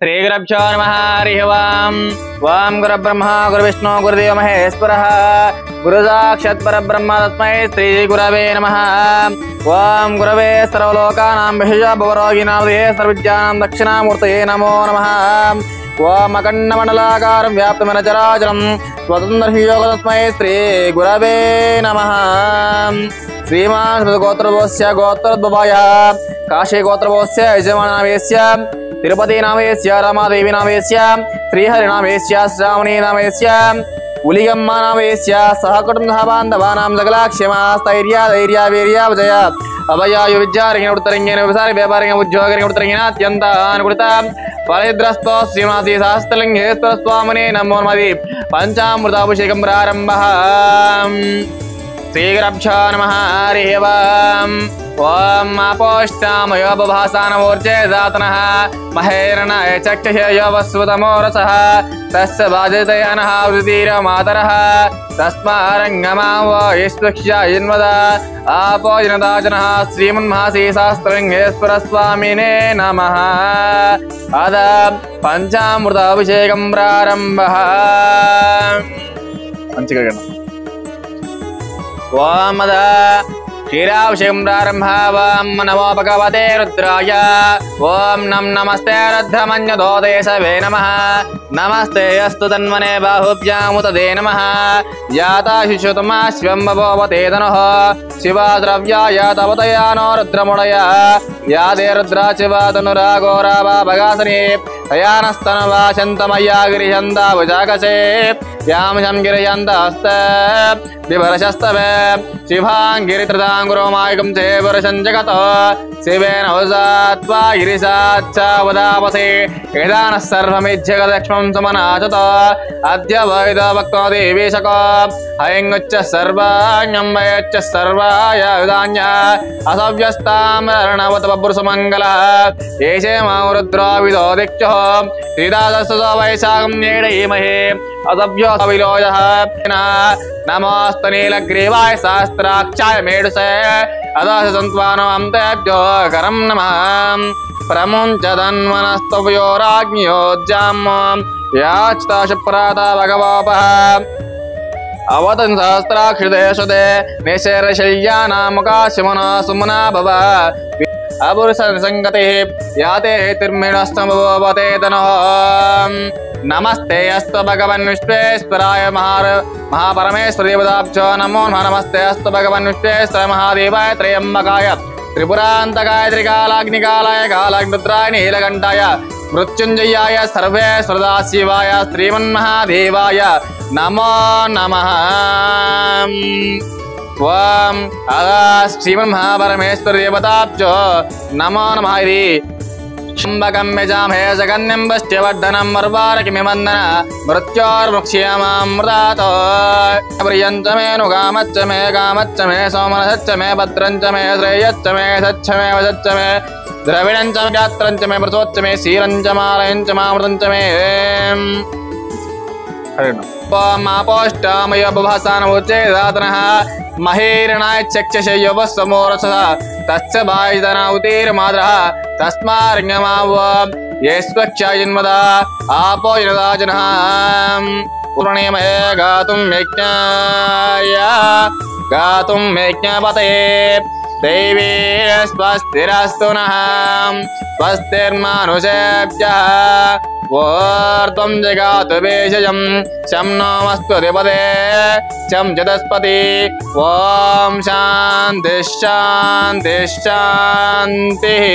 श्रीगुरुभ्यो नमः हरिः ओम्। ओं गुरुब्रह्मा गुरुविष्णु गुरुदेव महेश्वरः गुरुसाक्षात् परब्रह्म तस्मै श्रीगुरवे नमः। ओं गुरवे सर्वलोकानां विशेषभवरोगिणां सर्वविद्यानां दक्षिणामूर्तये नमो नमः। ओं अखण्डमण्डलाकारं व्याप्तमेन चराचरं स्वतन्त्रयोगं तस्मै श्रीगुरवे नमः। श्रीमान् गोत्रवस्य गोत्रोद्भवायः काशी गोत्रवस्य यजमाननामस्य तिरुपति नामस्य रमादेवी नामस्य श्रीहरिनामस्य श्रावणी नामस्य उलिगम्मा नामस्य सहकुटुम्बः बान्धवानां सकलाक्षेमस्थैर्य धैर्य वीर्य विजय अभयायु विद्यारण्य उत्तरंगेन व्यवसाय व्यापारिक उद्योगरण्य उत्तरंगेन अत्यंत अनुकूलत फलद्रस्तो श्रीमासी सहस्त्रलिंगेश्वर स्वामिने नमो नमः। पंचामृताभिषेकं प्रारंभः। श्रीगुरुभ्यो नमः हरिः ओम्। ओं आपोष्टामयो बभासानमूर्चे दातनः महेरणाय चक्षुषे वस्वतमो रसः तस्य बाजते अनहावृतिरमातरः तस्मारङ्गमां वा यस्वक्षायन्वद आपो जनदाजनः श्रीमन्महासीशास्त्रलिङ्गेश्वरस्वामिने नमः। अद पञ्चामृताभिषेकं प्रारम्भः। ओं अद क्षीराभिषेकं प्रारम्भः। ओं नमो भगवते रुद्राय। ओं नमस्ते रुद्रमन्यदोदेशवे नमः। नमस्ते अस्तु तन्मने बाहुभ्यामुतदे नमः। याता शिशुतमाश्वं भवते तनुः शिवा द्रव्याय तवतया नो रुद्रमुडय या दे रुद्रा शिवा तनुराघोरा वा भगासने तयानस्तनवा शन्तमय्या गिरिशन्दा भुजाकसे यां शं गिरिशन्तहस्त विभरशस्तवे शिभाङ्गिरित्रदाङ्गुरोमायकं ते वर्षं जगतो शिवेन उजात्वा गिरिशाच्चावदापसे एदानः सर्वमिज्जगदक्ष्मं सुमनाचत अद्य वैद भक्तो देवीशक हयङ्गुच्च सर्वाण्यं वयच्च सर्वाय विदान्य असव्यस्तामरणवत बभ्रुसुमङ्गलः एषे मां रुद्रो विदो दिक्षुः श्रीदासस्तु वैशाखं नीडयीमहे असभ्यो विलोयः नमोऽस्तु नीलग्रीवाय सहस्राक्षाय मेढुसे अदास सन्त्वानं तेभ्यो करं नमः। प्रमुञ्चदन्वनस्तवयोराज्ञयोज्जां याचिताशुप्राता भगवोपः अवतन् सहस्राक्षिदेशुदे निशेरशय्यानामुकाशिमना सुमना भव अपुरुषसङ्गतिः याते तिर्मिणस्तमवते तनः। नमस्ते अस्तु भगवन् विश्वेश्वराय महापरमेश्वर देवताभ्यो नमो नमः। नमस्ते अस्तु भगवन् विश्वेश्वराय महादेवाय त्र्यम्बकाय त्रिपुरान्तकाय त्रिकालाग्निकालाय कालाग्निरुद्राय नीलकण्ठाय मृत्युञ्जयाय सर्वेश्वरदा शिवाय श्रीमन्महादेवाय नमो नमः। ओं श्रीमन्महापरमेश्वर देवताभ्यो नमो नमः। शम्बकं यजामहे जगन्यं वष्ट्यवर्धनं मर्वारकिमिमन्दन मृत्योर्मुक्ष्यमामृतात् प्रियञ्च मे नुगामच्च मे कामच्च मे सोमनसच्च मे भद्रञ्च मे श्रेयश्च मे सच्च मे वसच्च मे द्रविणञ्च मे गात्रञ्च मे मृतोच्च मे क्षीरञ्च मालयञ्च मामृतञ्च मे मापोष्टामयो बभासानमुच्चे दातनः महेरणाय चक्षुषे यवस्वमोरसः तस्य बायितनावतीर्माद्रः तस्मार्ङ्गमाव येष्वक्षायन्वद आपो जनदाजनः पूर्णिमये गातुं यज्ञपते देवी स्वस्तिरस्तु नः स्वस्तिर्मानुषेभ्यः ऊर्ध्वं जगातु भेषजं शं नोऽस्तु अधिपते शं चतुष्पदी। ॐ शान्तिः शान्तिः शान्तिः।